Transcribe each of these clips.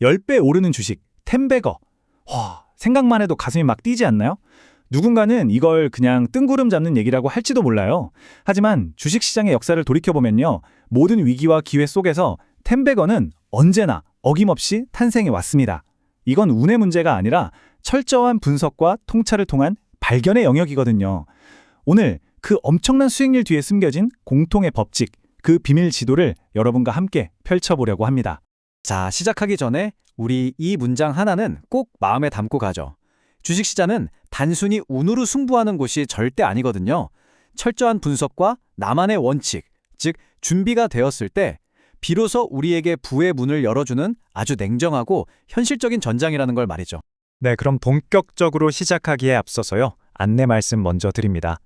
10배 오르는 주식, 텐베거. 와, 생각만 해도 가슴이 막 뛰지 않나요? 누군가는 이걸 그냥 뜬구름 잡는 얘기라고 할지도 몰라요. 하지만 주식시장의 역사를 돌이켜보면요. 모든 위기와 기회 속에서 텐베거는 언제나 어김없이 탄생해 왔습니다. 이건 운의 문제가 아니라 철저한 분석과 통찰을 통한 발견의 영역이거든요. 오늘 그 엄청난 수익률 뒤에 숨겨진 공통의 법칙, 그 비밀 지도를 여러분과 함께 펼쳐보려고 합니다. 자, 시작하기 전에 우리 이 문장 하나는 꼭 마음에 담고 가죠. 주식시장은 단순히 운으로 승부하는 곳이 절대 아니거든요. 철저한 분석과 나만의 원칙, 즉 준비가 되었을 때 비로소 우리에게 부의 문을 열어주는 아주 냉정하고 현실적인 전장이라는 걸 말이죠. 네, 그럼 본격적으로 시작하기에 앞서서요. 안내 말씀 먼저 드립니다.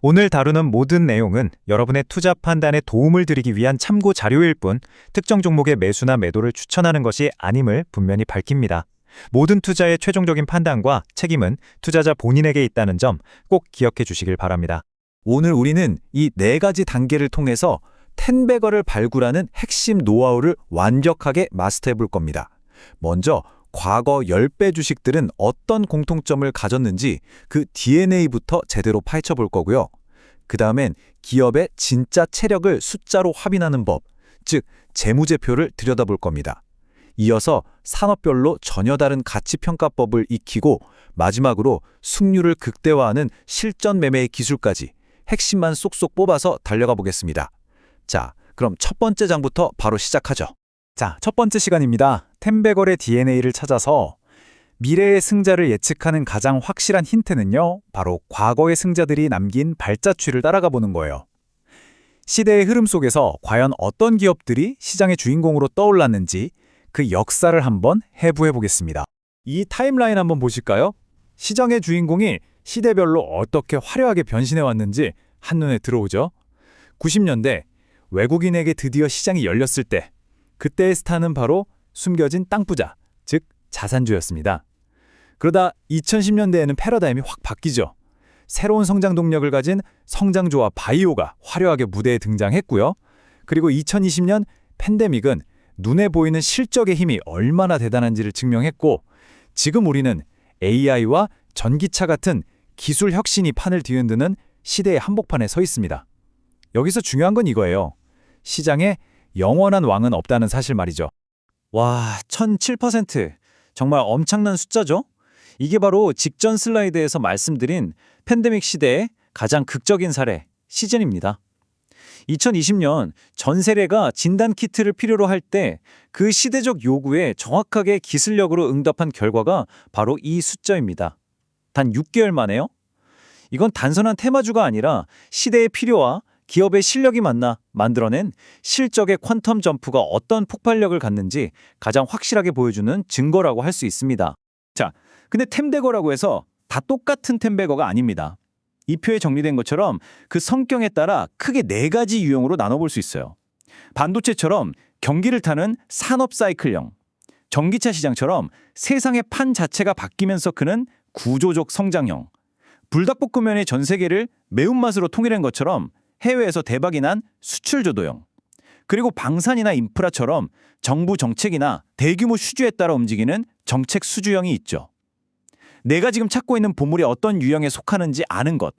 오늘 다루는 모든 내용은 여러분의 투자 판단에 도움을 드리기 위한 참고 자료일 뿐 특정 종목의 매수나 매도를 추천하는 것이 아님을 분명히 밝힙니다. 모든 투자의 최종적인 판단과 책임은 투자자 본인에게 있다는 점 꼭 기억해 주시길 바랍니다. 오늘 우리는 이 4가지 단계를 통해서 텐베거를 발굴하는 핵심 노하우를 완벽하게 마스터해 볼 겁니다. 먼저 과거 10배 주식들은 어떤 공통점을 가졌는지 그 DNA부터 제대로 파헤쳐 볼 거고요. 그 다음엔 기업의 진짜 체력을 숫자로 확인하는 법, 즉 재무제표를 들여다볼 겁니다. 이어서 산업별로 전혀 다른 가치평가법을 익히고 마지막으로 승률을 극대화하는 실전 매매의 기술까지 핵심만 쏙쏙 뽑아서 달려가 보겠습니다. 자, 그럼 첫 번째 장부터 바로 시작하죠. 자, 첫 번째 시간입니다. 텐베거의 DNA를 찾아서 미래의 승자를 예측하는 가장 확실한 힌트는요, 바로 과거의 승자들이 남긴 발자취를 따라가 보는 거예요. 시대의 흐름 속에서 과연 어떤 기업들이 시장의 주인공으로 떠올랐는지 그 역사를 한번 해부해 보겠습니다. 이 타임라인 한번 보실까요? 시장의 주인공이 시대별로 어떻게 화려하게 변신해 왔는지 한눈에 들어오죠. 90년대 외국인에게 드디어 시장이 열렸을 때 그때의 스타는 바로 숨겨진 땅부자, 즉 자산주였습니다. 그러다 2010년대에는 패러다임이 확 바뀌죠. 새로운 성장 동력을 가진 성장주와 바이오가 화려하게 무대에 등장했고요. 그리고 2020년 팬데믹은 눈에 보이는 실적의 힘이 얼마나 대단한지를 증명했고, 지금 우리는 AI와 전기차 같은 기술 혁신이 판을 뒤흔드는 시대의 한복판에 서 있습니다. 여기서 중요한 건 이거예요. 시장에 영원한 왕은 없다는 사실 말이죠. 와, 1007%. 정말 엄청난 숫자죠? 이게 바로 직전 슬라이드에서 말씀드린 팬데믹 시대의 가장 극적인 사례, 시즌입니다. 2020년 전 세계가 진단 키트를 필요로 할 때 그 시대적 요구에 정확하게 기술력으로 응답한 결과가 바로 이 숫자입니다. 단 6개월 만에요? 이건 단순한 테마주가 아니라 시대의 필요와 기업의 실력이 만나 만들어낸 실적의 퀀텀 점프가 어떤 폭발력을 갖는지 가장 확실하게 보여주는 증거라고 할 수 있습니다. 자, 근데 텐베거라고 해서 다 똑같은 텐베거가 아닙니다. 이 표에 정리된 것처럼 그 성격에 따라 크게 4가지 유형으로 나눠볼 수 있어요. 반도체처럼 경기를 타는 산업 사이클형, 전기차 시장처럼 세상의 판 자체가 바뀌면서 크는 구조적 성장형, 불닭볶음면의 전 세계를 매운맛으로 통일한 것처럼 해외에서 대박이 난 수출조도형, 그리고 방산이나 인프라처럼 정부 정책이나 대규모 수주에 따라 움직이는 정책 수주형이 있죠. 내가 지금 찾고 있는 보물이 어떤 유형에 속하는지 아는 것,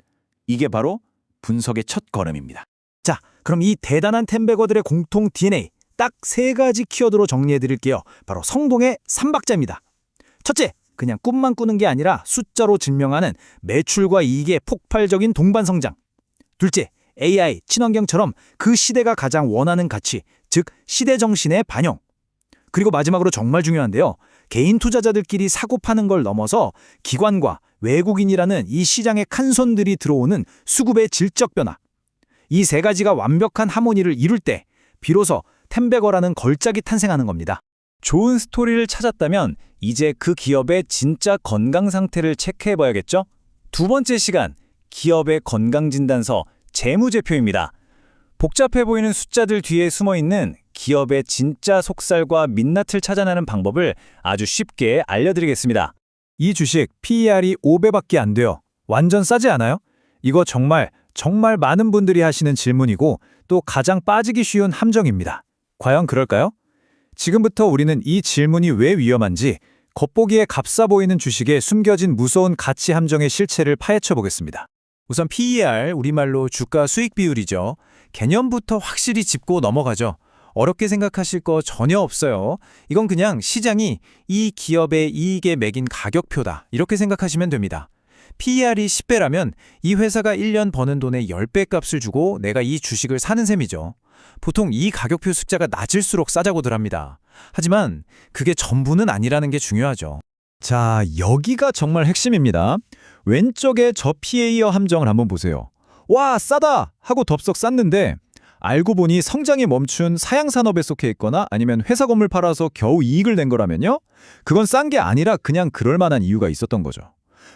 이게 바로 분석의 첫 걸음입니다. 자, 그럼 이 대단한 텐베거들의 공통 DNA 딱 3가지 키워드로 정리해 드릴게요. 바로 성공의 3박자입니다. 첫째, 그냥 꿈만 꾸는 게 아니라 숫자로 증명하는 매출과 이익의 폭발적인 동반 성장. 둘째, AI, 친환경처럼 그 시대가 가장 원하는 가치, 즉 시대 정신의 반영. 그리고 마지막으로 정말 중요한데요. 개인 투자자들끼리 사고 파는 걸 넘어서 기관과 외국인이라는 이 시장의 큰손들이 들어오는 수급의 질적 변화. 이 3가지가 완벽한 하모니를 이룰 때 비로소 텐베거라는 걸작이 탄생하는 겁니다. 좋은 스토리를 찾았다면 이제 그 기업의 진짜 건강 상태를 체크해봐야겠죠? 두 번째 시간, 기업의 건강진단서 재무제표입니다. 복잡해 보이는 숫자들 뒤에 숨어있는 기업의 진짜 속살과 민낯을 찾아내는 방법을 아주 쉽게 알려드리겠습니다. 이 주식 PER이 5배밖에 안 돼요. 완전 싸지 않아요? 이거 정말 많은 분들이 하시는 질문이고 또 가장 빠지기 쉬운 함정입니다. 과연 그럴까요? 지금부터 우리는 이 질문이 왜 위험한지 겉보기에 값싸 보이는 주식에 숨겨진 무서운 가치 함정의 실체를 파헤쳐 보겠습니다. 우선 PER, 우리말로 주가 수익 비율이죠. 개념부터 확실히 짚고 넘어가죠. 어렵게 생각하실 거 전혀 없어요. 이건 그냥 시장이 이 기업의 이익에 매긴 가격표다. 이렇게 생각하시면 됩니다. PER이 10배라면 이 회사가 1년 버는 돈의 10배 값을 주고 내가 이 주식을 사는 셈이죠. 보통 이 가격표 숫자가 낮을수록 싸다고들 합니다. 하지만 그게 전부는 아니라는 게 중요하죠. 자, 여기가 정말 핵심입니다. 왼쪽에 저 PER 함정을 한번 보세요. 와, 싸다! 하고 덥석 쌌는데 알고 보니 성장이 멈춘 사양산업에 속해 있거나 아니면 회사 건물 팔아서 겨우 이익을 낸 거라면요? 그건 싼 게 아니라 그냥 그럴 만한 이유가 있었던 거죠.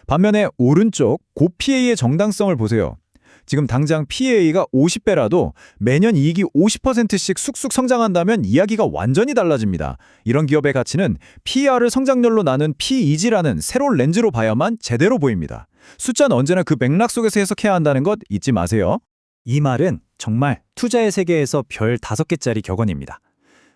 반면에 오른쪽 고 PER의 정당성을 보세요. 지금 당장 PER가 50배라도 매년 이익이 50%씩 쑥쑥 성장한다면 이야기가 완전히 달라집니다. 이런 기업의 가치는 PER을 성장률로 나눈 PEG라는 새로운 렌즈로 봐야만 제대로 보입니다. 숫자는 언제나 그 맥락 속에서 해석해야 한다는 것 잊지 마세요. 이 말은 정말 투자의 세계에서 별 5개짜리 격언입니다.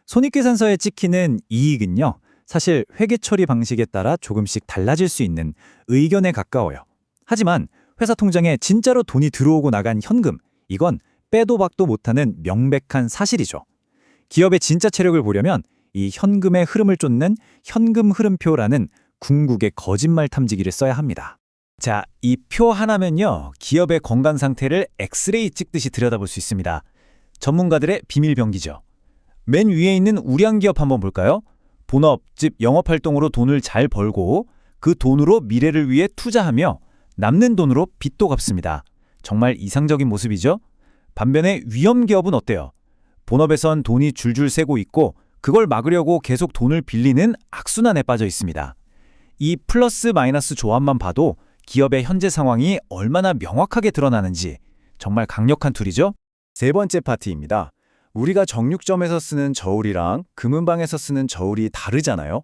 손익계산서에 찍히는 이익은요, 사실 회계 처리 방식에 따라 조금씩 달라질 수 있는 의견에 가까워요. 하지만 회사 통장에 진짜로 돈이 들어오고 나간 현금, 이건 빼도 박도 못하는 명백한 사실이죠. 기업의 진짜 체력을 보려면 이 현금의 흐름을 쫓는 현금 흐름표라는 궁극의 거짓말 탐지기를 써야 합니다. 자, 이 표 하나면요, 기업의 건강 상태를 엑스레이 찍듯이 들여다볼 수 있습니다. 전문가들의 비밀 병기죠. 맨 위에 있는 우량 기업 한번 볼까요? 본업, 즉 영업활동으로 돈을 잘 벌고 그 돈으로 미래를 위해 투자하며 남는 돈으로 빚도 갚습니다. 정말 이상적인 모습이죠? 반면에 위험 기업은 어때요? 본업에선 돈이 줄줄 새고 있고 그걸 막으려고 계속 돈을 빌리는 악순환에 빠져 있습니다. 이 플러스 마이너스 조합만 봐도 기업의 현재 상황이 얼마나 명확하게 드러나는지 정말 강력한 툴이죠? 세 번째 파트입니다. 우리가 정육점에서 쓰는 저울이랑 금은방에서 쓰는 저울이 다르잖아요?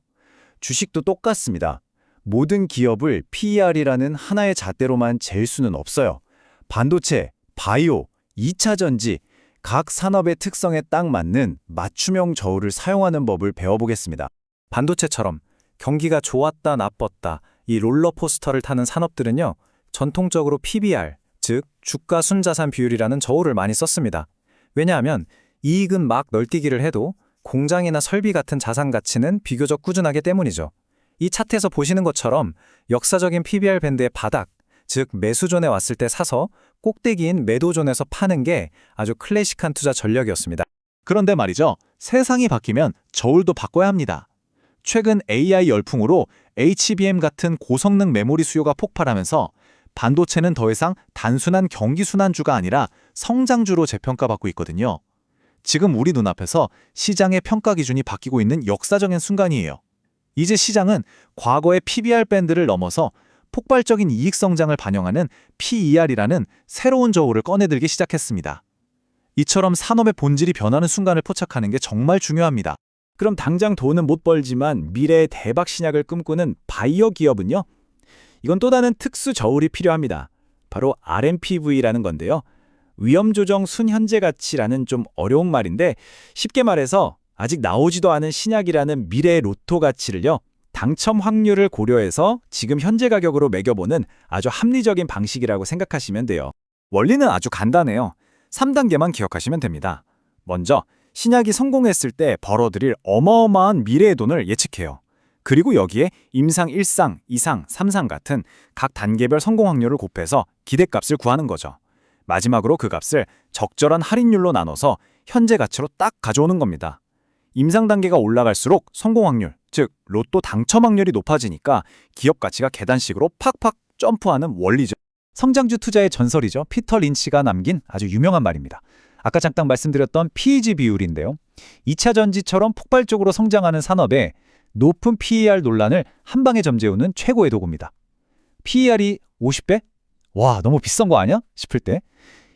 주식도 똑같습니다. 모든 기업을 PER이라는 하나의 잣대로만 잴 수는 없어요. 반도체, 바이오, 2차 전지, 각 산업의 특성에 딱 맞는 맞춤형 저울을 사용하는 법을 배워보겠습니다. 반도체처럼 경기가 좋았다 나빴다 이 롤러코스터를 타는 산업들은요, 전통적으로 PBR, 즉 주가 순자산 비율이라는 저울을 많이 썼습니다. 왜냐하면 이익은 막 널뛰기를 해도 공장이나 설비 같은 자산 가치는 비교적 꾸준하기 때문이죠. 이 차트에서 보시는 것처럼 역사적인 PBR 밴드의 바닥, 즉 매수존에 왔을 때 사서 꼭대기인 매도존에서 파는 게 아주 클래식한 투자 전략이었습니다. 그런데 말이죠. 세상이 바뀌면 저울도 바꿔야 합니다. 최근 AI 열풍으로 HBM 같은 고성능 메모리 수요가 폭발하면서 반도체는 더 이상 단순한 경기순환주가 아니라 성장주로 재평가받고 있거든요. 지금 우리 눈앞에서 시장의 평가 기준이 바뀌고 있는 역사적인 순간이에요. 이제 시장은 과거의 PBR 밴드를 넘어서 폭발적인 이익 성장을 반영하는 PER이라는 새로운 저울을 꺼내들기 시작했습니다. 이처럼 산업의 본질이 변하는 순간을 포착하는 게 정말 중요합니다. 그럼 당장 돈은 못 벌지만 미래의 대박 신약을 꿈꾸는 바이오 기업은요? 이건 또 다른 특수 저울이 필요합니다. 바로 RMPV라는 건데요. 위험조정 순현재 가치라는 좀 어려운 말인데 쉽게 말해서 아직 나오지도 않은 신약이라는 미래의 로또 가치를요, 당첨 확률을 고려해서 지금 현재 가격으로 매겨보는 아주 합리적인 방식이라고 생각하시면 돼요. 원리는 아주 간단해요. 3단계만 기억하시면 됩니다. 먼저 신약이 성공했을 때 벌어들일 어마어마한 미래의 돈을 예측해요. 그리고 여기에 임상 1상, 2상, 3상 같은 각 단계별 성공 확률을 곱해서 기대값을 구하는 거죠. 마지막으로 그 값을 적절한 할인율로 나눠서 현재 가치로 딱 가져오는 겁니다. 임상 단계가 올라갈수록 성공 확률, 즉 로또 당첨 확률이 높아지니까 기업 가치가 계단식으로 팍팍 점프하는 원리죠. 성장주 투자의 전설이죠. 피터 린치가 남긴 아주 유명한 말입니다. 아까 잠깐 말씀드렸던 PEG 비율인데요. 2차 전지처럼 폭발적으로 성장하는 산업에 높은 PER 논란을 한 방에 점재우는 최고의 도구입니다. PER이 50배? 와, 너무 비싼 거 아니야? 싶을 때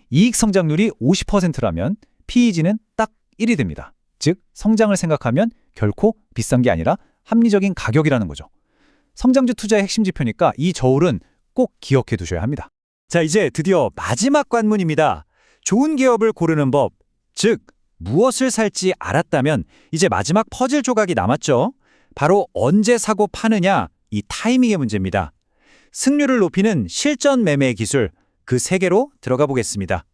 이익 성장률이 50%라면 PEG는 딱 1이 됩니다. 즉, 성장을 생각하면 결코 비싼 게 아니라 합리적인 가격이라는 거죠. 성장주 투자의 핵심 지표니까 이 저울은 꼭 기억해 두셔야 합니다. 자, 이제 드디어 마지막 관문입니다. 좋은 기업을 고르는 법, 즉 무엇을 살지 알았다면 이제 마지막 퍼즐 조각이 남았죠. 바로 언제 사고 파느냐, 이 타이밍의 문제입니다. 승률을 높이는 실전 매매 기술, 그 세 개로 들어가 보겠습니다.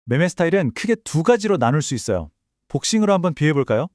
매매 스타일은 크게 두 가지로 나눌 수 있어요. 복싱으로 한번 비해볼까요?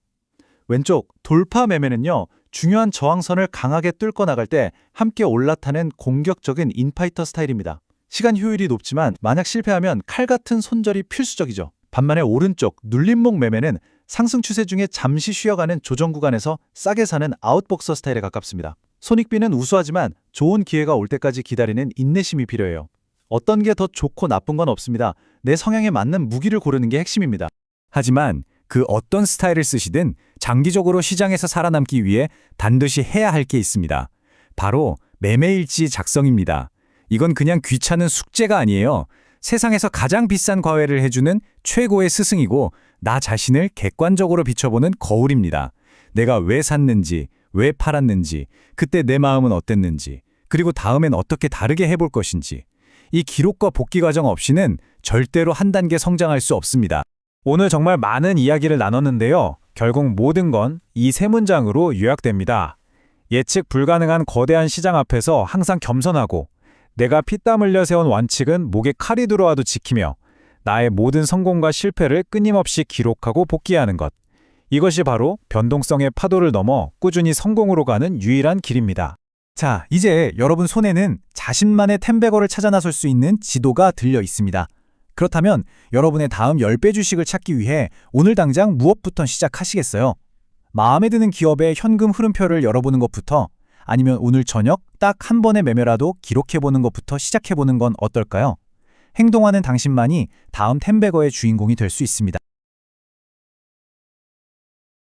왼쪽 돌파 매매는요, 중요한 저항선을 강하게 뚫고 나갈 때 함께 올라타는 공격적인 인파이터 스타일입니다. 시간 효율이 높지만 만약 실패하면 칼 같은 손절이 필수적이죠. 반면에 오른쪽 눌림목 매매는 상승 추세 중에 잠시 쉬어가는 조정 구간에서 싸게 사는 아웃복서 스타일에 가깝습니다. 손익비는 우수하지만 좋은 기회가 올 때까지 기다리는 인내심이 필요해요. 어떤 게 더 좋고 나쁜 건 없습니다. 내 성향에 맞는 무기를 고르는 게 핵심입니다. 하지만 그 어떤 스타일을 쓰시든 장기적으로 시장에서 살아남기 위해 반드시 해야 할 게 있습니다. 바로 매매일지 작성입니다. 이건 그냥 귀찮은 숙제가 아니에요. 세상에서 가장 비싼 과외를 해주는 최고의 스승이고 나 자신을 객관적으로 비춰보는 거울입니다. 내가 왜 샀는지, 왜 팔았는지, 그때 내 마음은 어땠는지, 그리고 다음엔 어떻게 다르게 해볼 것인지. 이 기록과 복귀 과정 없이는 절대로 한 단계 성장할 수 없습니다. 오늘 정말 많은 이야기를 나눴는데요. 결국 모든 건 이 세 문장으로 요약됩니다. 예측 불가능한 거대한 시장 앞에서 항상 겸손하고 내가 피땀 흘려 세운 원칙은 목에 칼이 들어와도 지키며 나의 모든 성공과 실패를 끊임없이 기록하고 복귀하는 것. 이것이 바로 변동성의 파도를 넘어 꾸준히 성공으로 가는 유일한 길입니다. 자, 이제 여러분 손에는 자신만의 템베거를 찾아 나설 수 있는 지도가 들려 있습니다. 그렇다면 여러분의 다음 10배 주식을 찾기 위해 오늘 당장 무엇부터 시작하시겠어요? 마음에 드는 기업의 현금 흐름표를 열어보는 것부터, 아니면 오늘 저녁 딱 한 번의 매매라도 기록해보는 것부터 시작해보는 건 어떨까요? 행동하는 당신만이 다음 템베거의 주인공이 될 수 있습니다.